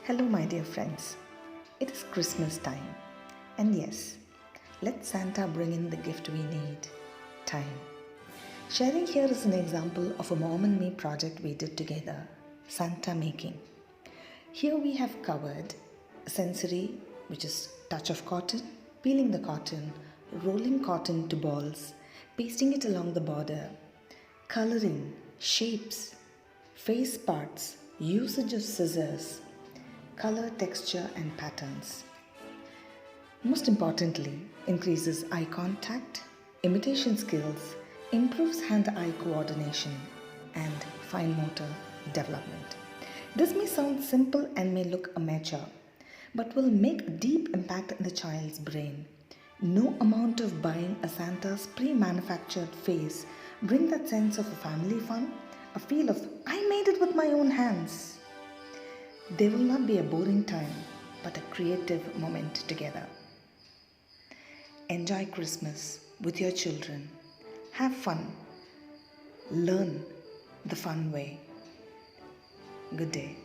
Hello, my dear friends. It is Christmas time. And yes, let Santa bring in the gift we need time. Sharing here is an example of a mom and me project we did together, Santa making. Here we have covered sensory, which is touch of cotton, peeling the cotton, rolling cotton to balls, pasting it along the border, coloring, shapes, face parts, usage of scissors, color, texture, and patterns. Most importantly, increases eye contact, imitation skills, improves hand-eye coordination, and fine motor development. This may sound simple and may look amateur, but will make a deep impact in the child's brain. No amount of buying a Santa's pre-manufactured face bring that sense of a family fun, a feel of I made it with my own hands. They will not be a boring time, but a creative moment together. Enjoy Christmas with your children. Have fun. Learn the fun way. Good day.